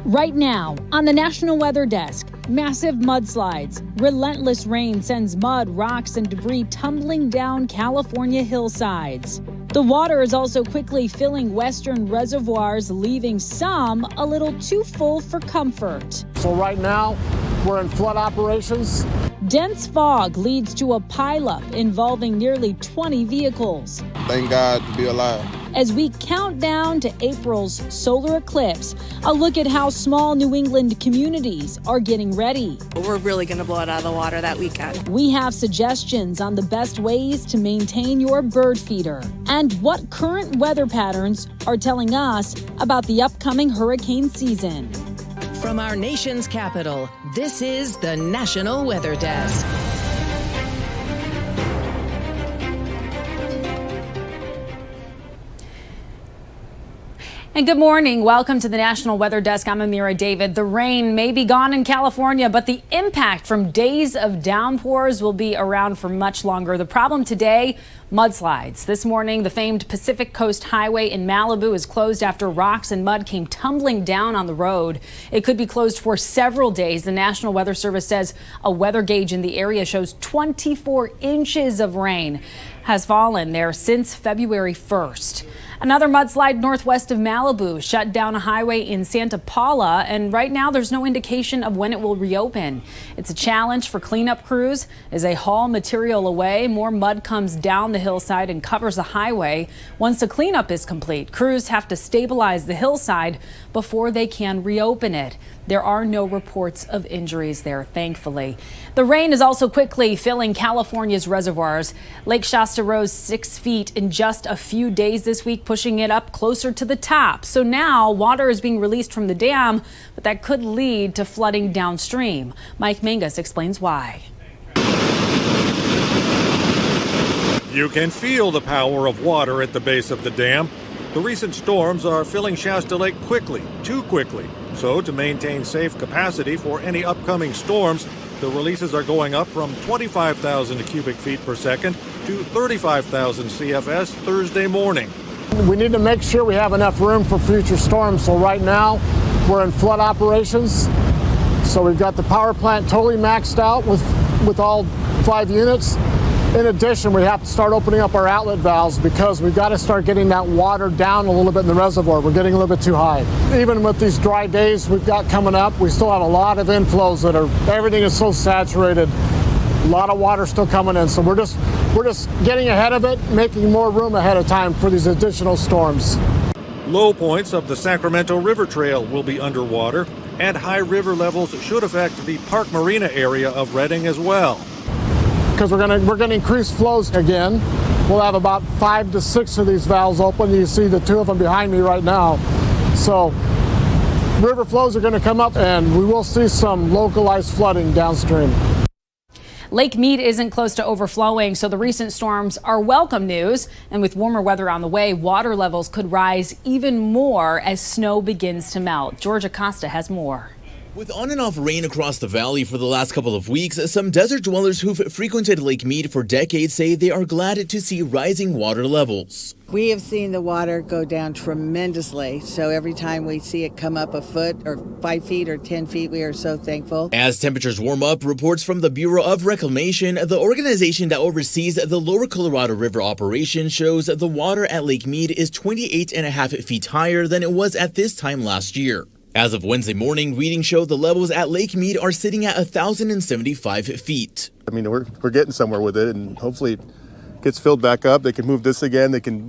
Right now, on the National Weather Desk, massive mudslides. Relentless rain sends mud, rocks, and debris tumbling down California hillsides. The water is also quickly filling western reservoirs, leaving some a little too full for comfort. So right now, we're in flood operations. Dense fog leads to a pileup involving nearly 20 vehicles. Thank God to be alive. As we count down to April's solar eclipse, a look at how small New England communities are getting ready. We're really going to blow it out of the water that weekend. We have suggestions on the best ways to maintain your bird feeder and what current weather patterns are telling us about the upcoming hurricane season. From our nation's capital, this is the National Weather Desk. And good morning. Welcome to the National Weather Desk. I'm Amira David. The rain may be gone in California, but the impact from days of downpours will be around for much longer. The problem today, mudslides. This morning, the famed Pacific Coast Highway in Malibu is closed after rocks and mud came tumbling down on the road. It could be closed for several days. The National Weather Service says a weather gauge in the area shows 24 inches of rain has fallen there since February 1st. Another mudslide northwest of Malibu shut down a highway in Santa Paula, and right now there's no indication of when it will reopen. It's a challenge for cleanup crews. As they haul material away, more mud comes down the hillside and covers the highway. Once the cleanup is complete, crews have to stabilize the hillside before they can reopen it. There are no reports of injuries there, thankfully. The rain is also quickly filling California's reservoirs. Lake Shasta rose 6 feet in just a few days this week, pushing it up closer to the top. So now water is being released from the dam, but that could lead to flooding downstream. Mike Mangus explains why. You can feel the power of water at the base of the dam. The recent storms are filling Shasta Lake quickly, too quickly. So to maintain safe capacity for any upcoming storms, the releases are going up from 25,000 cubic feet per second to 35,000 CFS Thursday morning. We need to make sure we have enough room for future storms. So right now, we're in flood operations. So we've got the power plant totally maxed out with all 5 units. In addition, we have to start opening up our outlet valves because we've got to start getting that water down a little bit in the reservoir. We're getting a little bit too high. Even with these dry days we've got coming up, we still have a lot of inflows everything is so saturated. A lot of water still coming in. So we're just getting ahead of it, making more room ahead of time for these additional storms. Low points of the Sacramento River Trail will be underwater, and high river levels should affect the Park Marina area of Redding as well. Because we're gonna increase flows again. We'll have about 5 to 6 of these valves open. You see the 2 of them behind me right now. So river flows are gonna come up and we will see some localized flooding downstream. Lake Mead isn't close to overflowing, so the recent storms are welcome news. And with warmer weather on the way, water levels could rise even more as snow begins to melt. Georgia Costa has more. With on and off rain across the valley for the last couple of weeks, some desert dwellers who've frequented Lake Mead for decades say they are glad to see rising water levels. We have seen the water go down tremendously, so every time we see it come up a foot or 5 feet or 10 feet, we are so thankful. As temperatures warm up, reports from the Bureau of Reclamation, the organization that oversees the Lower Colorado River operation, shows the water at Lake Mead is 28.5 feet higher than it was at this time last year. As of Wednesday morning, readings show the levels at Lake Mead are sitting at 1,075 feet. I mean, we're getting somewhere with it, and hopefully it gets filled back up. They can move this again. They can,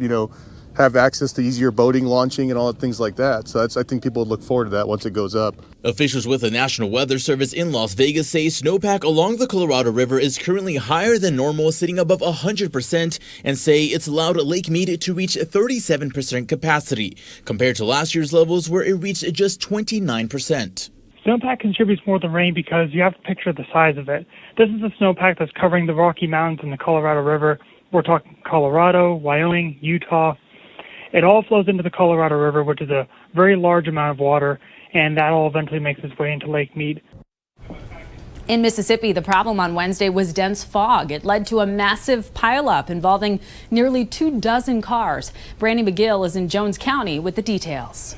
have access to easier boating launching and all the things like that. So I think people would look forward to that once it goes up. Officials with the National Weather Service in Las Vegas say snowpack along the Colorado River is currently higher than normal, sitting above 100%, and say it's allowed Lake Mead to reach 37% capacity, compared to last year's levels where it reached just 29%. Snowpack contributes more than rain because you have to picture the size of it. This is a snowpack that's covering the Rocky Mountains and the Colorado River. We're talking Colorado, Wyoming, Utah. It all flows into the Colorado River, which is a very large amount of water, and that all eventually makes its way into Lake Mead. In Mississippi, the problem on Wednesday was dense fog. It led to a massive pileup involving nearly 24 cars. Brandy McGill is in Jones County with the details.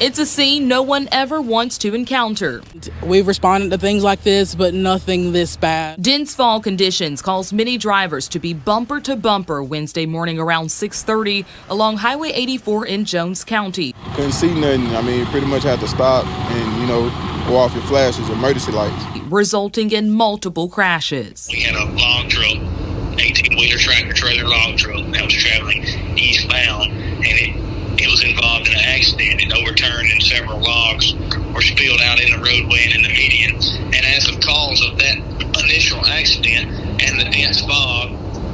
It's a scene no one ever wants to encounter. We've responded to things like this, but nothing this bad. Dense fall conditions caused many drivers to be bumper to bumper Wednesday morning around 6:30 along Highway 84 in Jones County. Couldn't see nothing. I mean, you pretty much had to stop and, go off your flashes, emergency lights. Resulting in multiple crashes. We had a log truck, 18-wheeler tractor trailer log truck that was traveling eastbound, and it was involved in an accident. It overturned and several logs were spilled out in the roadway and in the median. And as a cause of that initial accident and the dense fog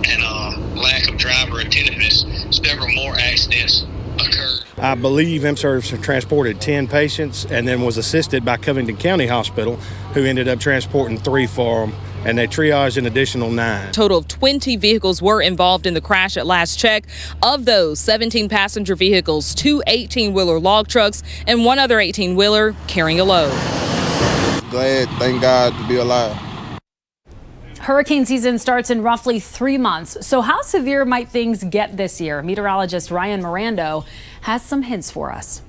and lack of driver attentiveness, several more accidents occurred. I believe MService transported 10 patients and then was assisted by Covington County Hospital, who ended up transporting 3 for them, and they triaged an additional 9. A total of 20 vehicles were involved in the crash at last check. Of those, 17 passenger vehicles, 2 18-wheeler log trucks, and 1 other 18-wheeler carrying a load. Glad, thank God, to be alive. Hurricane season starts in roughly 3 months. So how severe might things get this year? Meteorologist Ryan Mirando has some hints for us.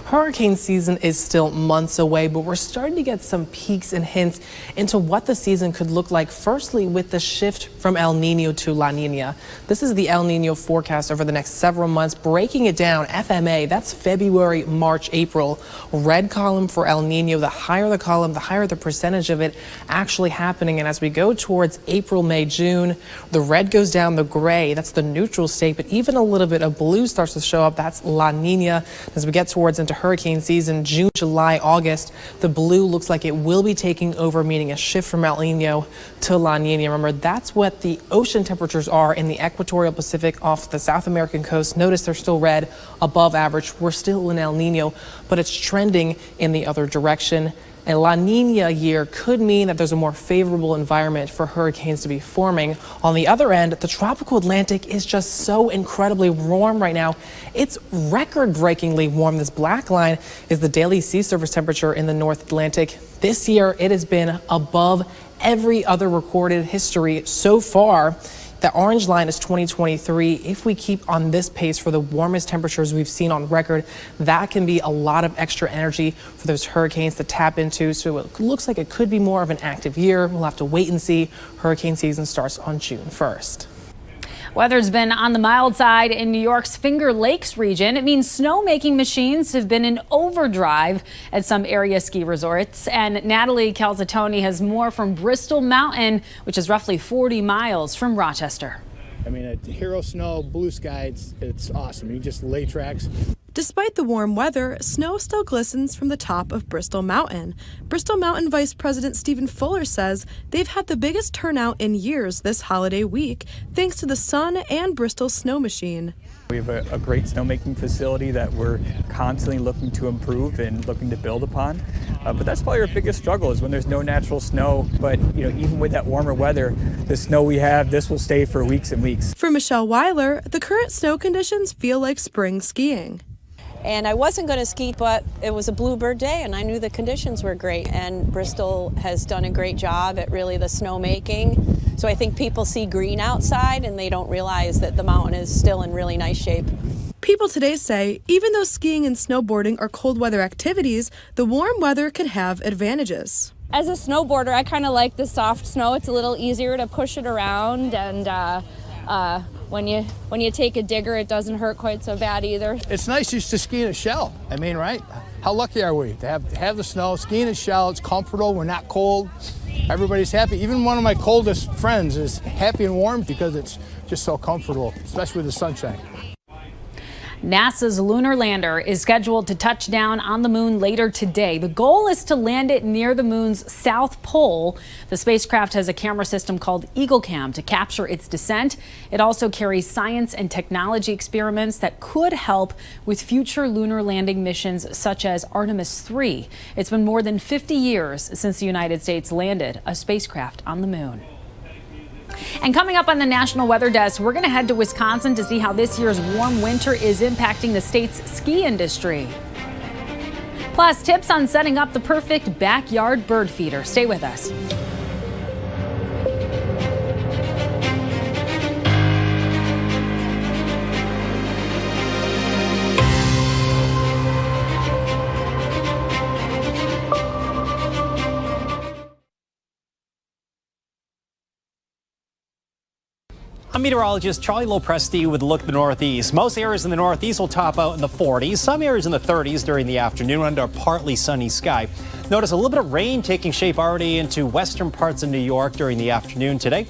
Hurricane season is still months away, but we're starting to get some peeks and hints into what the season could look like. Firstly, with the shift from El Nino to La Nina. This is the El Nino forecast over the next several months. Breaking it down, FMA, that's February, March, April. Red column for El Nino. The higher the column, the higher the percentage of it actually happening. And as we go towards April, May, June, the red goes down, the gray, that's the neutral state, but even a little bit of blue starts to show up. That's La Nina. As we get towards into hurricane season, June, July, August, the blue looks like it will be taking over, meaning a shift from El Nino to La Nina. Remember, that's what the ocean temperatures are in the equatorial Pacific off the South American coast. Notice they're still red, above average. We're still in El Nino, but it's trending in the other direction. A La Nina year could mean that there's a more favorable environment for hurricanes to be forming. On the other end, the tropical Atlantic is just so incredibly warm right now. It's record-breakingly warm. This black line is the daily sea surface temperature in the North Atlantic. This year, it has been above every other recorded history so far. The orange line is 2023. If we keep on this pace for the warmest temperatures we've seen on record, that can be a lot of extra energy for those hurricanes to tap into. So it looks like it could be more of an active year. We'll have to wait and see. Hurricane season starts on June 1st. Weather's been on the mild side in New York's Finger Lakes region. It means snowmaking machines have been in overdrive at some area ski resorts. And Natalie Calzatoni has more from Bristol Mountain, which is roughly 40 miles from Rochester. I mean, hero snow, blue sky, it's awesome. You just lay tracks. Despite the warm weather, snow still glistens from the top of Bristol Mountain. Bristol Mountain Vice President Stephen Fuller says they've had the biggest turnout in years this holiday week, thanks to the sun and Bristol Snow Machine. We have a great snowmaking facility that we're constantly looking to improve and looking to build upon. But that's probably our biggest struggle is when there's no natural snow. But even with that warmer weather, the snow we have, this will stay for weeks and weeks. For Michelle Weiler, the current snow conditions feel like spring skiing. And I wasn't going to ski, but it was a bluebird day and I knew the conditions were great. And Bristol has done a great job at really the snowmaking. So I think people see green outside and they don't realize that the mountain is still in really nice shape. People today say even though skiing and snowboarding are cold weather activities, the warm weather can have advantages. As a snowboarder, I kind of like the soft snow. It's a little easier to push it around, and when you take a digger, it doesn't hurt quite so bad either. It's nice just to ski in a shell. I mean, right? How lucky are we to have the snow, ski in a shell. It's comfortable. We're not cold. Everybody's happy. Even one of my coldest friends is happy and warm because it's just so comfortable, especially with the sunshine. NASA's lunar lander is scheduled to touch down on the moon later today. The goal is to land it near the moon's south pole. The spacecraft has a camera system called EagleCam to capture its descent. It also carries science and technology experiments that could help with future lunar landing missions such as Artemis 3. It's been more than 50 years since the United States landed a spacecraft on the moon. And coming up on the National Weather Desk, we're going to head to Wisconsin to see how this year's warm winter is impacting the state's ski industry. Plus, tips on setting up the perfect backyard bird feeder. Stay with us. I'm meteorologist Charlie Lopresti with a look at the Northeast. Most areas in the Northeast will top out in the 40s, some areas in the 30s during the afternoon under a partly sunny sky. Notice a little bit of rain taking shape already into western parts of New York during the afternoon today.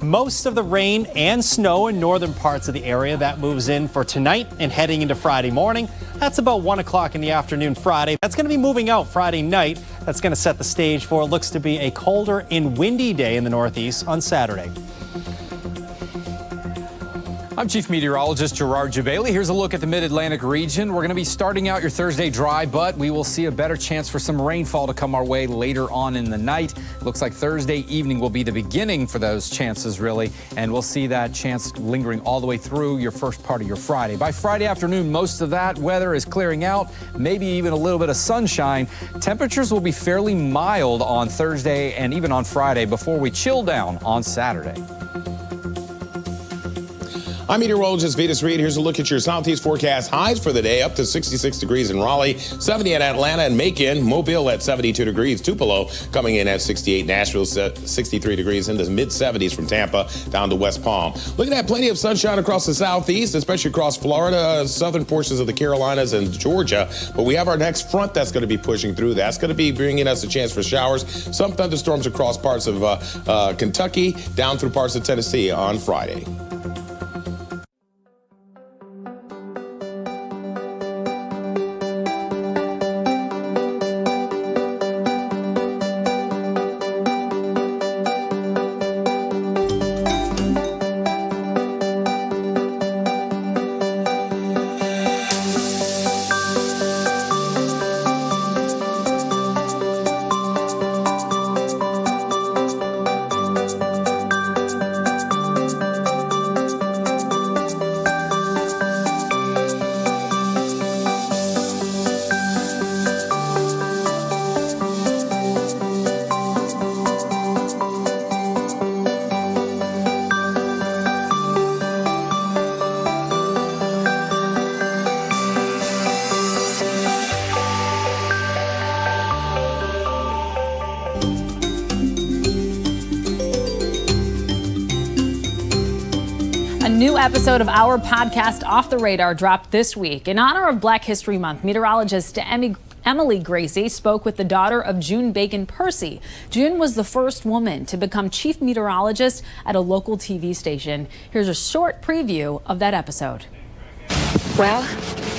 Most of the rain and snow in northern parts of the area, that moves in for tonight and heading into Friday morning. That's about 1 o'clock in the afternoon Friday. That's going to be moving out Friday night. That's going to set the stage for what looks to be a colder and windy day in the Northeast on Saturday. I'm Chief Meteorologist Gerard Jabali. Here's a look at the Mid-Atlantic region. We're going to be starting out your Thursday dry, but we will see a better chance for some rainfall to come our way later on in the night. Looks like Thursday evening will be the beginning for those chances, really, and we'll see that chance lingering all the way through your first part of your Friday. By Friday afternoon, most of that weather is clearing out, maybe even a little bit of sunshine. Temperatures will be fairly mild on Thursday and even on Friday before we chill down on Saturday. I'm meteorologist Vetus Reed. Here's a look at your Southeast forecast. Highs for the day up to 66 degrees in Raleigh, 70 at Atlanta and Macon, Mobile at 72 degrees, Tupelo coming in at 68, Nashville 63 degrees in the mid-70s from Tampa down to West Palm. Looking at plenty of sunshine across the Southeast, especially across Florida, southern portions of the Carolinas and Georgia. But we have our next front that's going to be pushing through. That's going to be bringing us a chance for showers, some thunderstorms across parts of Kentucky, down through parts of Tennessee on Friday. A new episode of our podcast, Off the Radar, dropped this week. In honor of Black History Month, meteorologist Emily Gracie spoke with the daughter of June Bacon Percy. June was the first woman to become chief meteorologist at a local TV station. Here's a short preview of that episode. Well,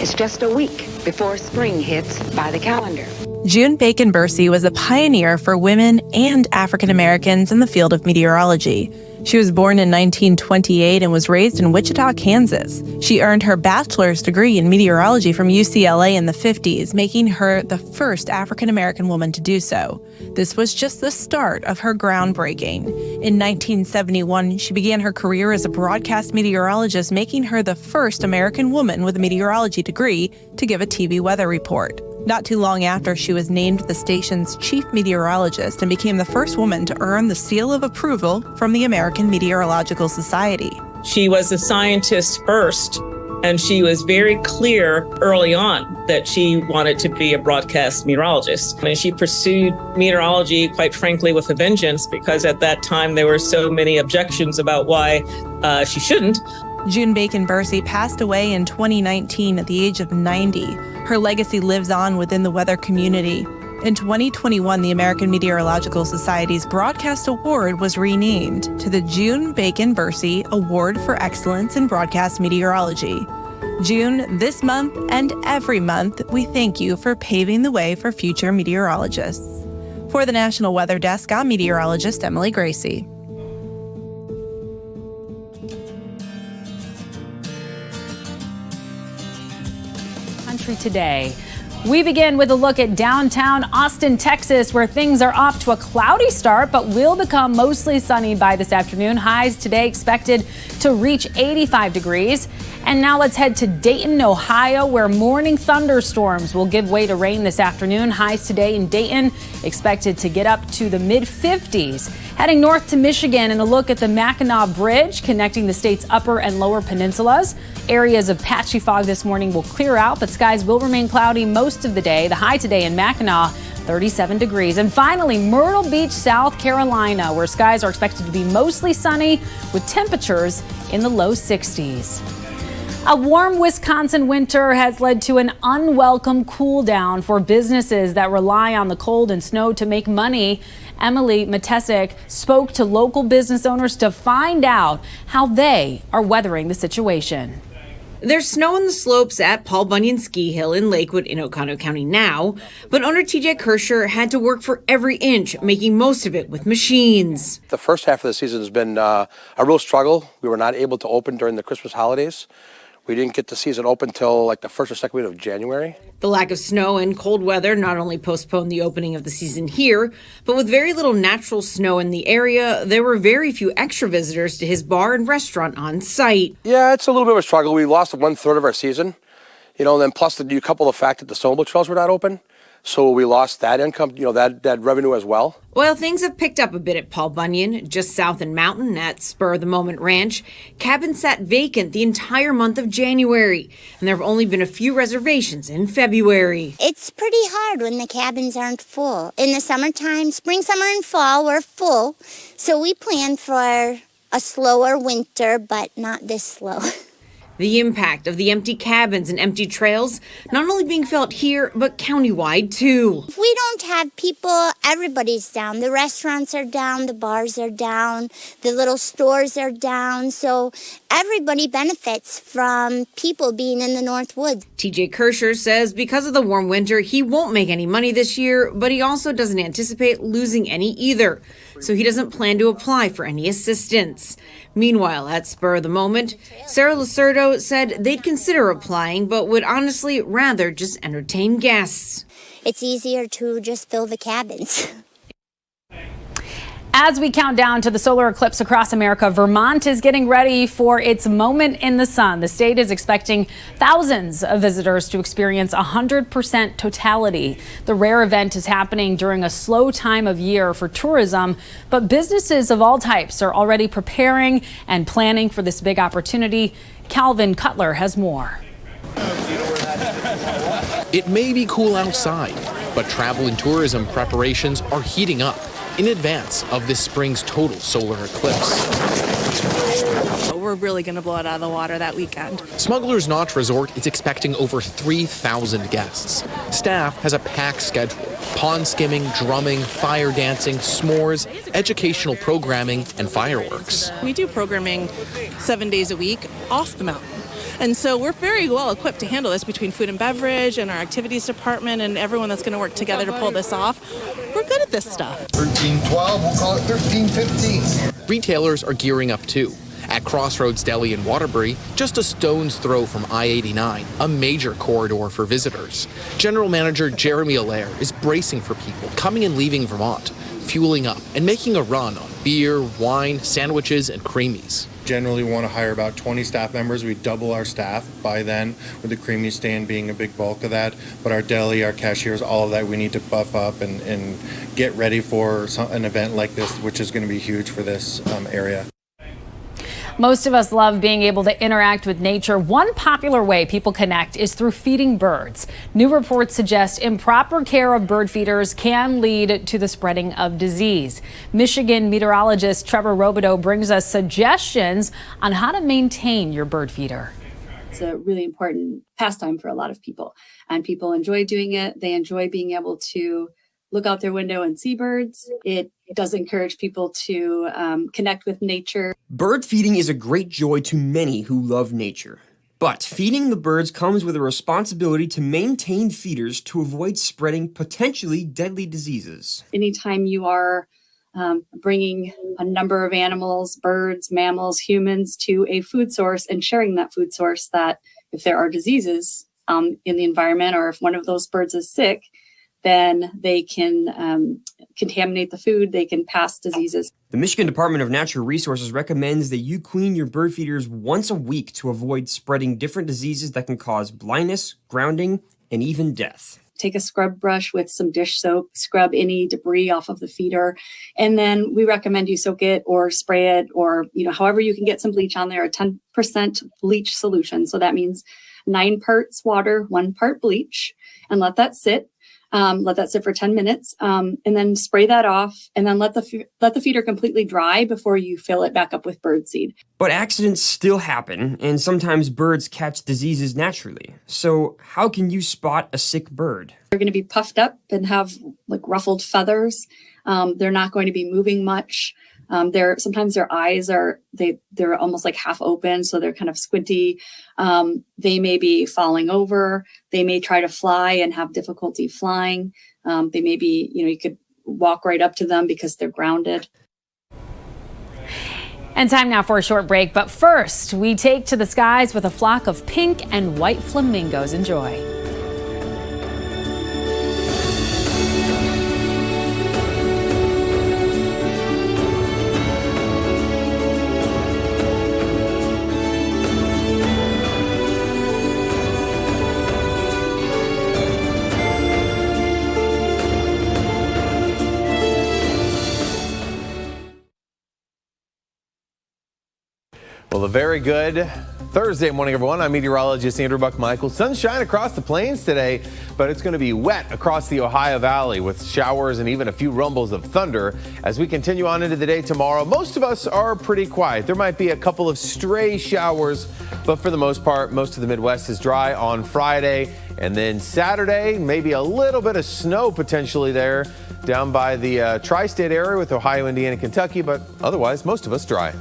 it's just a week before spring hits by the calendar. June Bacon Percy was a pioneer for women and African Americans in the field of meteorology. She was born in 1928 and was raised in Wichita, Kansas. She earned her bachelor's degree in meteorology from UCLA in the 50s, making her the first African American woman to do so. This was just the start of her groundbreaking. In 1971, she began her career as a broadcast meteorologist, making her the first American woman with a meteorology degree to give a TV weather report. Not too long after, she was named the station's chief meteorologist and became the first woman to earn the seal of approval from the American Meteorological Society. She was a scientist first, and she was very clear early on that she wanted to be a broadcast meteorologist. And she pursued meteorology, quite frankly, with a vengeance, because at that time there were so many objections about why she shouldn't. June Bacon Percy passed away in 2019 at the age of 90. Her legacy lives on within the weather community. In 2021, the American Meteorological Society's Broadcast Award was renamed to the June Bacon Percy Award for Excellence in Broadcast Meteorology. June, this month and every month, we thank you for paving the way for future meteorologists. For the National Weather Desk, I'm meteorologist Emily Gracie. Country Today. We begin with a look at downtown Austin, Texas, where things are off to a cloudy start, but will become mostly sunny by this afternoon. Highs today expected to reach 85 degrees. And now let's head to Dayton, Ohio, where morning thunderstorms will give way to rain this afternoon. Highs today in Dayton expected to get up to the mid-50s. Heading north to Michigan and a look at the Mackinac Bridge connecting the state's upper and lower peninsulas. Areas of patchy fog this morning will clear out, but skies will remain cloudy most of the day. The high today in Mackinac, 37 degrees. And finally, Myrtle Beach, South Carolina, where skies are expected to be mostly sunny with temperatures in the low 60s. A warm Wisconsin winter has led to an unwelcome cool down for businesses that rely on the cold and snow to make money. Emily Matesic spoke to local business owners to find out how they are weathering the situation. There's snow on the slopes at Paul Bunyan Ski Hill in Lakewood in Oconto County now, but owner TJ Kirscher had to work for every inch, making most of it with machines. The first half of the season has been a real struggle. We were not able to open during the Christmas holidays. We didn't get the season open till like the first or second week of January. The lack of snow and cold weather not only postponed the opening of the season here, but with very little natural snow in the area, there were very few extra visitors to his bar and restaurant on site. Yeah, it's a little bit of a struggle. We lost 1/3 of our season, then plus you couple the fact that the snowmobile trails were not open. So we lost that income, that revenue as well. While things have picked up a bit at Paul Bunyan, just south in Mountain at Spur of the Moment Ranch, cabins sat vacant the entire month of January, and there have only been a few reservations in February. It's pretty hard when the cabins aren't full. In the summertime, spring, summer, and fall, we're full. So we plan for a slower winter, but not this slow. The impact of the empty cabins and empty trails not only being felt here, but countywide too. If we don't have people, everybody's down. The restaurants are down, the bars are down, the little stores are down. So everybody benefits from people being in the North Woods. TJ Kirscher says because of the warm winter, he won't make any money this year, but he also doesn't anticipate losing any either. So he doesn't plan to apply for any assistance. Meanwhile, at Spur of the Moment, Sarah Lacerdo said they'd consider applying, but would honestly rather just entertain guests. It's easier to just fill the cabins. As we count down to the solar eclipse across America, Vermont is getting ready for its moment in the sun. The state is expecting thousands of visitors to experience 100% totality. The rare event is happening during a slow time of year for tourism, but businesses of all types are already preparing and planning for this big opportunity. Calvin Cutler has more. It may be cool outside, but travel and tourism preparations are heating up in advance of this spring's total solar eclipse. We're really going to blow it out of the water that weekend. Smuggler's Notch Resort is expecting over 3,000 guests. Staff has a packed schedule: pond skimming, drumming, fire dancing, s'mores, educational programming, and fireworks. We do programming 7 days a week off the mountain. And so we're very well equipped to handle this between food and beverage and our activities department and everyone that's going to work together to pull this off. We're good at this stuff. 1312, we'll call it 1315. Retailers are gearing up too. At Crossroads Deli in Waterbury, just a stone's throw from I-89, a major corridor for visitors. General Manager Jeremy Allaire is bracing for people coming and leaving Vermont, fueling up and making a run on beer, wine, sandwiches, and creamies. Generally want to hire about 20 staff members. We double our staff by then, with the creamy stand being a big bulk of that. But our deli, our cashiers, all of that we need to buff up and get ready for an event like this, which is going to be huge for this area. Most of us love being able to interact with nature. One popular way people connect is through feeding birds. New reports suggest improper care of bird feeders can lead to the spreading of disease. Michigan meteorologist Trevor Robideau brings us suggestions on how to maintain your bird feeder. It's a really important pastime for a lot of people, and people enjoy doing it. They enjoy being able to look out their window and see birds. It does encourage people to connect with nature. Bird feeding is a great joy to many who love nature. But feeding the birds comes with a responsibility to maintain feeders to avoid spreading potentially deadly diseases. Anytime you are bringing a number of animals, birds, mammals, humans to a food source and sharing that food source, that if there are diseases in the environment or if one of those birds is sick, then they can contaminate the food, they can pass diseases. The Michigan Department of Natural Resources recommends that you clean your bird feeders once a week to avoid spreading different diseases that can cause blindness, grounding, and even death. Take a scrub brush with some dish soap, scrub any debris off of the feeder, and then we recommend you soak it or spray it, or however you can get some bleach on there, a 10% bleach solution. So that means 9 parts water, 1 part bleach, and let that sit. Let that sit for 10 minutes, and then spray that off, and then let the feeder completely dry before you fill it back up with birdseed. But accidents still happen, and sometimes birds catch diseases naturally. So how can you spot a sick bird? They're going to be puffed up and have like ruffled feathers. They're not going to be moving much. Sometimes their eyes they're almost like half open, so they're kind of squinty. They may be falling over. They may try to fly and have difficulty flying. They may be, you could walk right up to them because they're grounded. And time now for a short break. But first, we take to the skies with a flock of pink and white flamingos. Enjoy. Well, a very good Thursday morning, everyone. I'm meteorologist Andrew Buck-Michael. Sunshine across the plains today, but it's going to be wet across the Ohio Valley with showers and even a few rumbles of thunder. As we continue on into the day tomorrow, most of us are pretty quiet. There might be a couple of stray showers, but for the most part, most of the Midwest is dry on Friday. And then Saturday, maybe a little bit of snow potentially there down by the tri-state area with Ohio, Indiana, Kentucky, but otherwise, most of us dry.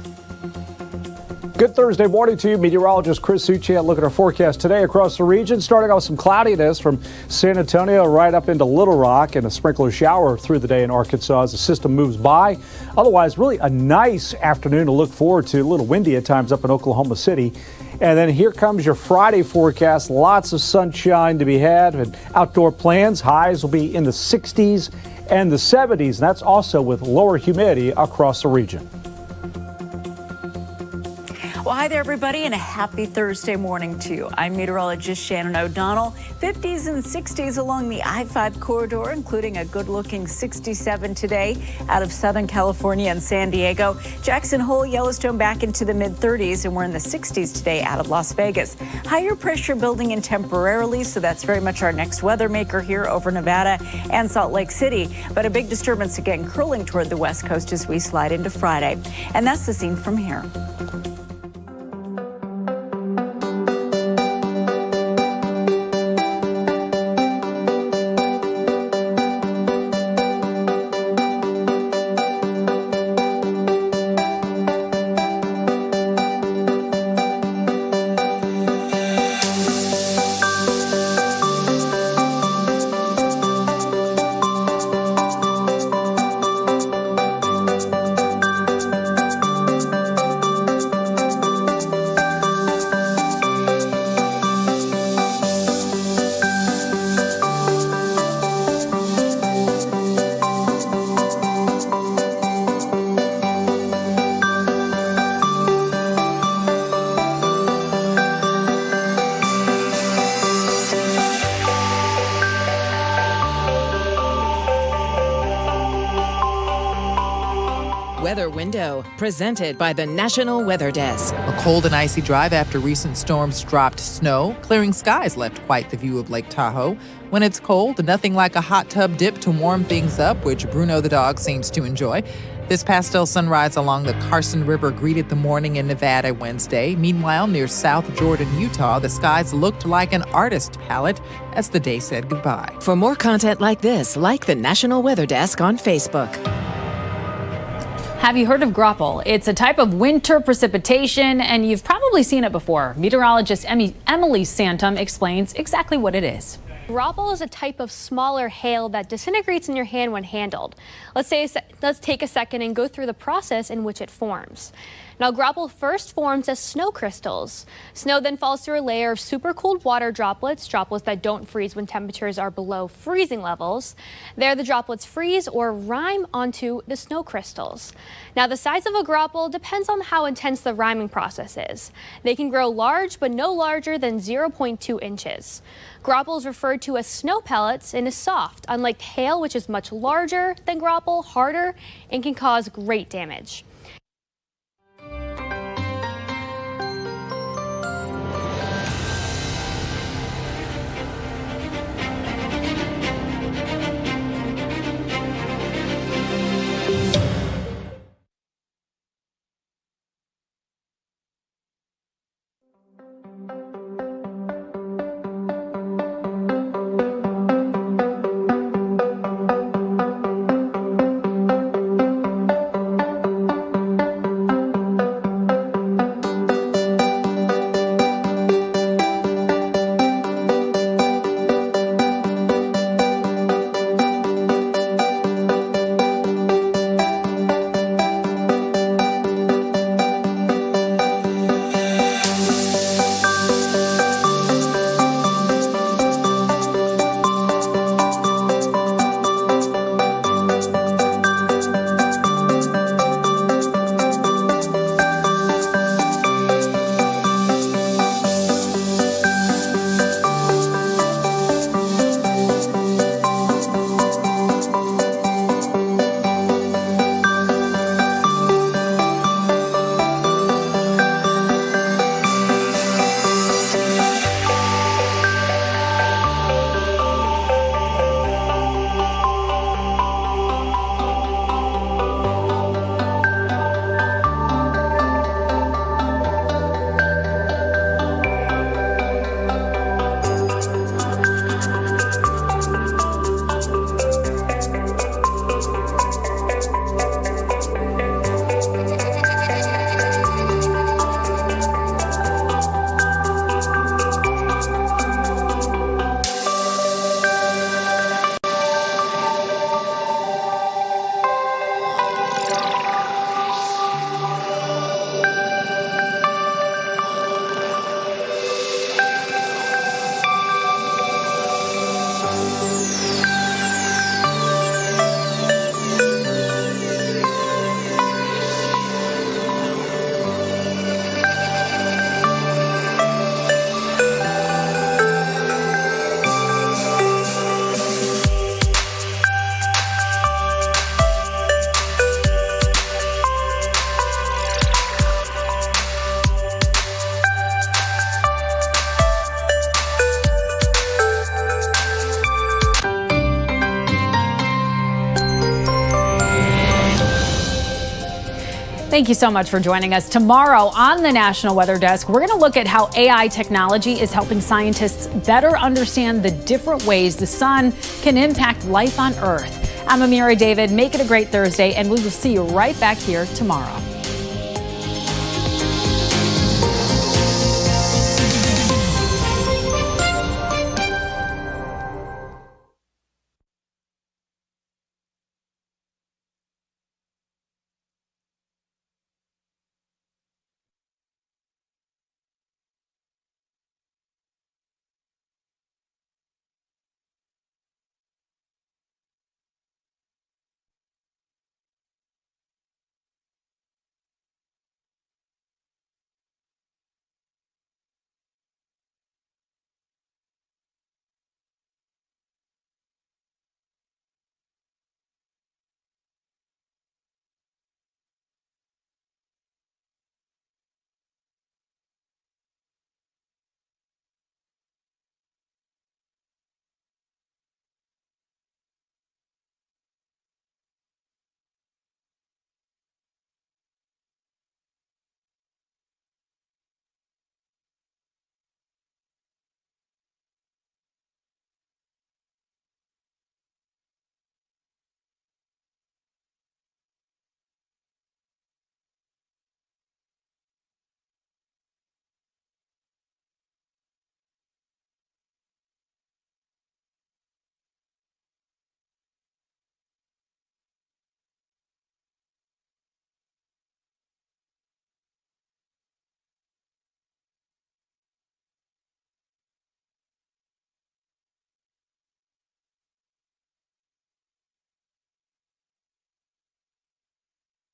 Good Thursday morning to you. Meteorologist Chris Suchet. Look at our forecast today across the region. Starting off with some cloudiness from San Antonio right up into Little Rock and a sprinkler shower through the day in Arkansas as the system moves by. Otherwise, really a nice afternoon to look forward to. A little windy at times up in Oklahoma City. And then here comes your Friday forecast. Lots of sunshine to be had and outdoor plans. Highs will be in the 60s and the 70s. And that's also with lower humidity across the region. Well, hi there, everybody, and a happy Thursday morning to you. I'm meteorologist Shannon O'Donnell. 50s and 60s along the I-5 corridor, including a good-looking 67 today out of Southern California and San Diego. Jackson Hole, Yellowstone back into the mid-30s, and we're in the 60s today out of Las Vegas. Higher pressure building in temporarily, so that's very much our next weather maker here over Nevada and Salt Lake City. But a big disturbance again curling toward the west coast as we slide into Friday. And that's the scene from here. Weather Window, presented by the National Weather Desk. A cold and icy drive after recent storms dropped snow. Clearing skies left quite the view of Lake Tahoe. When it's cold, nothing like a hot tub dip to warm things up, which Bruno the dog seems to enjoy. This pastel sunrise along the Carson River greeted the morning in Nevada Wednesday. Meanwhile, near South Jordan, Utah, the skies looked like an artist palette as the day said goodbye. For more content like this, like the National Weather Desk on Facebook. Have you heard of graupel? It's a type of winter precipitation, and you've probably seen it before. Meteorologist Emily Santum explains exactly what it is. Graupel is a type of smaller hail that disintegrates in your hand when handled. Let's take a second and go through the process in which it forms. Now, graupel first forms as snow crystals. Snow then falls through a layer of supercooled water droplets that don't freeze when temperatures are below freezing levels. There, the droplets freeze or rime onto the snow crystals. Now, the size of a graupel depends on how intense the riming process is. They can grow large, but no larger than 0.2 inches. Graupel is referred to as snow pellets and is soft, unlike hail, which is much larger than graupel, harder, and can cause great damage. Thank you so much for joining us. Tomorrow on the National Weather Desk, we're going to look at how AI technology is helping scientists better understand the different ways the sun can impact life on Earth. I'm Amira David. Make it a great Thursday, and we will see you right back here tomorrow.